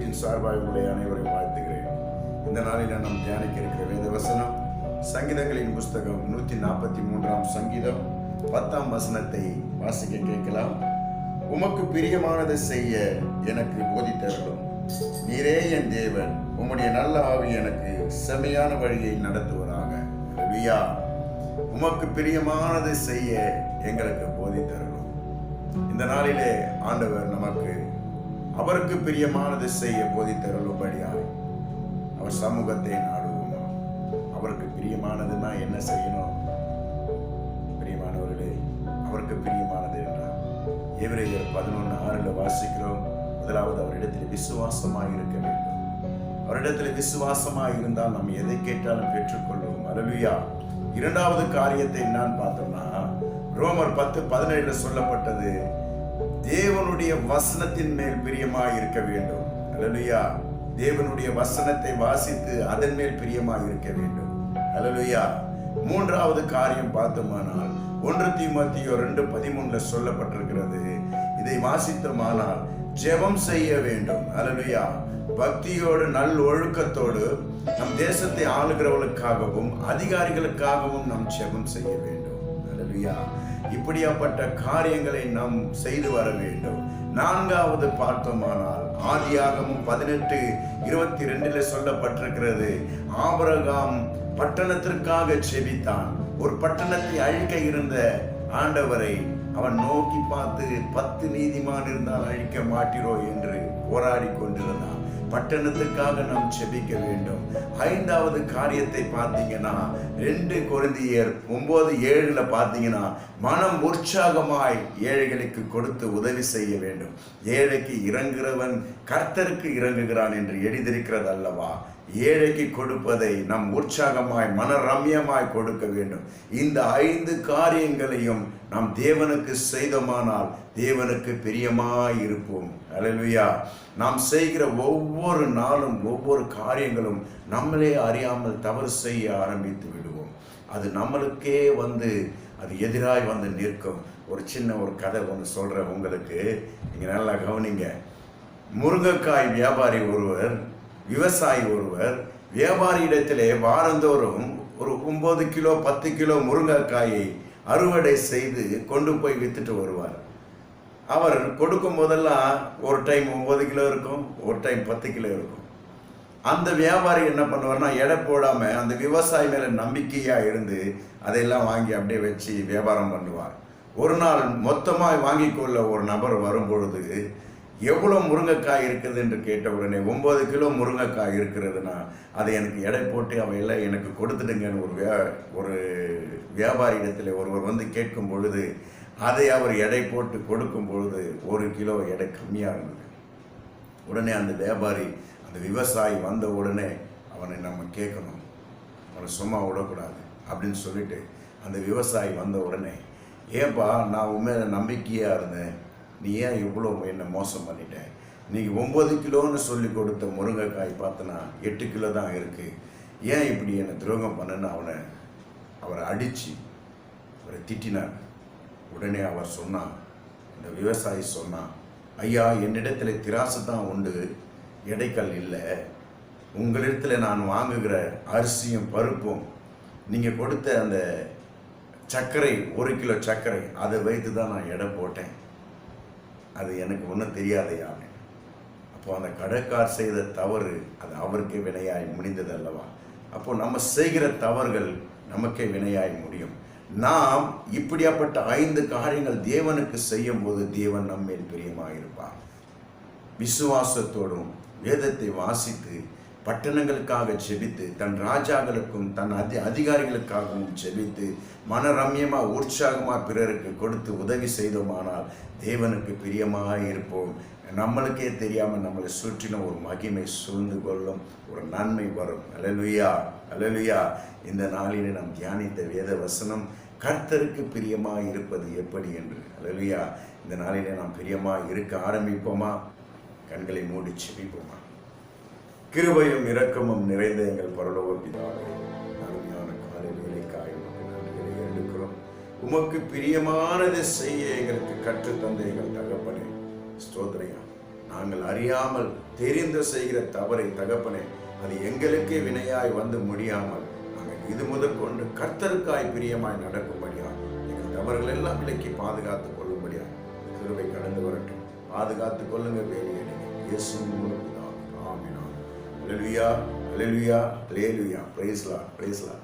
ஊழியத்தின் சார்பாக உங்களை அனைவரையும் வாழ்த்துகிறேன். இந்த நாளில் நாம் தியானிக்க இருக்கிற வேத வசனம் சங்கீதங்களின் புஸ்தகம் 143 சங்கீதம் 10 வசனத்தை வாசிக்க கேட்கலாம். உமக்கு பிரியமானதை செய்ய எனக்கு போதித்தருளும். நீரே என் தேவன், உம்முடைய நல்ல ஆவி எனக்கு செமையான வழியை நடத்துவதாக. அல்லேலூயா. உமக்கு பிரியமானதை செய்ய எங்களுக்கு போதித்தருளும். இந்த நாளிலே ஆண்டவர் நமக்கு அவருக்கு பிரியமானதை செய்ய போதித்தருளும்படியாய் அவர் சமூகத்தை நாடுவோமா. அவருக்கு பிரியமானதுன்னா என்ன செய்யணும்? பிரியமானவர்களே, அவருக்கு பிரியமானது என்றால் எபிரேயர் 11:6 வாசிக்கிறோம். முதலாவது அவரிடத்தில் விசுவாசமாய் இருக்க வேண்டும். அவரிடத்தில் விசுவாசமாய் இருந்தால் நாம் எதை கேட்டாலும் பெற்றுக்கொள்வோம். அல்லேலூயா. இரண்டாவது காரியத்தை நான் பார்த்தோம்னா ரோமர் 10:17 சொல்லப்பட்டது, தேவனுடைய வசனத்தின் மேல் பிரியமாய் இருக்க வேண்டும். அல்லேலூயா. தேவனுடைய வசனத்தை வாசித்து அதன் மேல் பிரியமாய் இருக்க வேண்டும். அல்லேலூயா. மூன்றாவது காரியம் பார்த்தோமானால் 1 தீமோத்தேயு 2:13 சொல்லப்பட்டிருக்கிறது, இதை வாசித்தோமானால் ஜெபம் செய்ய வேண்டும். அல்லேலூயா. பக்தியோடு நல் ஒழுக்கத்தோடு நம் தேசத்தை ஆளுகிறவர்களுக்காகவும் அதிகாரிகளுக்காகவும் நாம் ஜெபம் செய்ய வேண்டும். அல்லேலூயா. இப்படியாப்பட்ட காரியங்களை நாம் செய்து வர வேண்டும். நான்காவது பார்த்தோமானால் ஆதியாகமம் 18:22 சொல்லப்பட்டிருக்கிறது, ஆபிரகாம் பட்டணத்திற்காக செபித்தான். ஒரு பட்டணத்தை அழிக்க இருந்த ஆண்டவரை அவன் நோக்கி பார்த்து 10 நீதிமான் இருந்தால் அழிக்க மாட்டீரோ என்று போராடி கொண்டிருந்தான். பட்டணத்துக்காக நாம் செபிக்க வேண்டும். ஐந்தாவது காரியத்தை பார்த்தீங்கன்னா 2 கொரிந்தியர் 9:7 பார்த்தீங்கன்னா மனம் உற்சாகமாய் ஏழைகளுக்கு கொடுத்து உதவி செய்ய வேண்டும். ஏழைக்கு இறங்குகிறவன் கர்த்தருக்கு இறங்குகிறான் என்று எழுதியிருக்கிறது அல்லவா. ஏழைக்கு கொடுப்பதை நம் உற்சாகமாய் மனரம்யமாய் கொடுக்க வேண்டும். இந்த 5 காரியங்களையும் நாம் தேவனுக்கு செய்தோமானால் தேவனுக்கு பிரியமாய் இருப்போம். அல்லேலூயா. நாம் செய்கிற ஒவ்வொரு நாளும் ஒவ்வொரு காரியங்களும் நம்மளே அறியாமல் தவறு செய்ய ஆரம்பித்து விடுவோம். அது நம்மளுக்கே அது எதிராய் நிற்கும். ஒரு சின்ன கதை ஒன்று சொல்கிறேன் உங்களுக்கு, நீங்கள் நல்லா கவனிங்க. முருங்கைக்காய் வியாபாரி ஒருவர், விவசாயி ஒருவர் வியாபாரி இடத்திலே வாரந்தோறும் ஒரு 9 கிலோ 10 கிலோ முருங்கைக்காயை அறுவடை செய்து கொண்டு போய் வித்துட்டு வருவார். அவர் கொடுக்கும் போதெல்லாம் ஒரு டைம் 9 கிலோ இருக்கும், ஒரு டைம் 10 கிலோ இருக்கும். அந்த வியாபாரி என்ன பண்ணுவார்னா எடை போடாமல் அந்த விவசாயி மேலே நம்பிக்கையாக இருந்து அதையெல்லாம் வாங்கி அப்படியே வச்சு வியாபாரம் பண்ணுவார். ஒரு நாள் மொத்தமாக வாங்கி கொள்ள ஒரு நபர் வரும்பொழுது எவ்வளோ முருங்கைக்காய் இருக்குது என்று கேட்ட உடனே 9 கிலோ முருங்கைக்காய் இருக்கிறதுனா அதை எனக்கு எடை போட்டு அவையெல்லாம் எனக்கு கொடுத்துடுங்கன்னு ஒரு வியாபாரி இடத்துல ஒருவர் கேட்கும் பொழுது அதை அவர் எடை போட்டு கொடுக்கும் பொழுது 1 கிலோ எடை கம்மியாக இருந்தது. உடனே அந்த வியாபாரி அந்த விவசாயி வந்த உடனே அவனை நம்ம கேட்கணும், அவனை சும்மா விடக்கூடாது அப்படின்னு சொல்லிட்டு அந்த விவசாயி வந்த உடனே, ஏன்பா நான் உண்மையில நம்பிக்கையாக இருந்தேன், நீ ஏன் இவ்வளோ என்னை மோசம் பண்ணிட்டேன்? நீங்கள் 9 கிலோன்னு சொல்லி கொடுத்த முருங்கைக்காய் பார்த்தனா 8 கிலோ தான் இருக்குது, ஏன் இப்படி என்னை துரோகம் பண்ணுன்னு அவரை அடித்து அவரை திட்டினார். உடனே அவர் சொன்னான், இந்த விவசாயி சொன்னான், ஐயா என்னிடத்தில் திராசு தான் உண்டு, எடைக்கல் இல்லை. உங்களிடத்தில் நான் வாங்குகிற அரிசியும் பருப்பும் நீங்கள் கொடுத்த அந்த சர்க்கரை 1 கிலோ சர்க்கரை அதை வைத்து தான் நான் எடை போட்டேன், அது எனக்கு ஒன்றும் தெரியாதையா அப்படின்னு. அப்போ அந்த கடைக்கார் செய்த தவறு அது அவருக்கே வினையாய் முடிந்தது அல்லவா. அப்போ நம்ம செய்கிற தவறுகள் நமக்கே வினையாய் முடியும். நாம் இப்படியாப்பட்ட 5 காரியங்கள் தேவனுக்கு செய்யும் போது தேவன் நம்மேல் பிரியமாக இருப்பார். விசுவாசத்தோடும் வேதத்தை வாசித்து பட்டணங்களுக்காக செபித்து தன் ராஜாக்களுக்கும் தன் அதிகாரிகளுக்காகவும் செபித்து மனரம்யமாக உற்சாகமாக பிறருக்கு கொடுத்து உதவி செய்தோமானால் தேவனுக்கு பிரியமாக இருப்போம். நம்மளுக்கே தெரியாமல் நம்மளை சுற்றிலும் ஒரு மகிமை சூழ்ந்து கொள்ளும், ஒரு நன்மை வரும். அல்லேலூயா. அல்லேலூயா. இந்த நாளிலே நாம் தியானித்த வேத வசனம் கர்த்தருக்கு பிரியமாக இருப்பது எப்படி என்று. அல்லேலூயா. இந்த நாளிலே நாம் பிரியமாக இருக்க ஆரம்பிப்போமா? கண்களை மூடி செபிப்போமா? கிருபையும் இரக்கமும் நிறைந்த எங்கள் பரலோக பிதாவே, அருமையான காலை வேலைக்காய் நன்றிகளை எடுக்கிறோம். உமக்கு பிரியமானதை செய்ய எங்களுக்கு கற்றுத்தந்த எங்கள் தகப்பனே ஸ்தோத்திரம். நாங்கள் அறியாமல் தெரிந்து செய்கிற தவறை தகப்பனே அது எங்களுக்கே வினையாய் வந்து முடியாமல் நாங்கள் இது முதற்கொண்டு கர்த்தருக்காய் பிரியமாய் நடக்கும்படியா எங்கள் தவறுகள் எல்லாம் விலக்கி பாதுகாத்துக் கொள்ளும்படியா கிருபை கடந்து வரட்டும். பாதுகாத்துக் கொள்ளுங்க வேலையை இயேசுவின் மூலம் ஆமென். அல்லேலூயா, அல்லேலூயா, அல்லேலூயா. Praise Lord, praise Lord.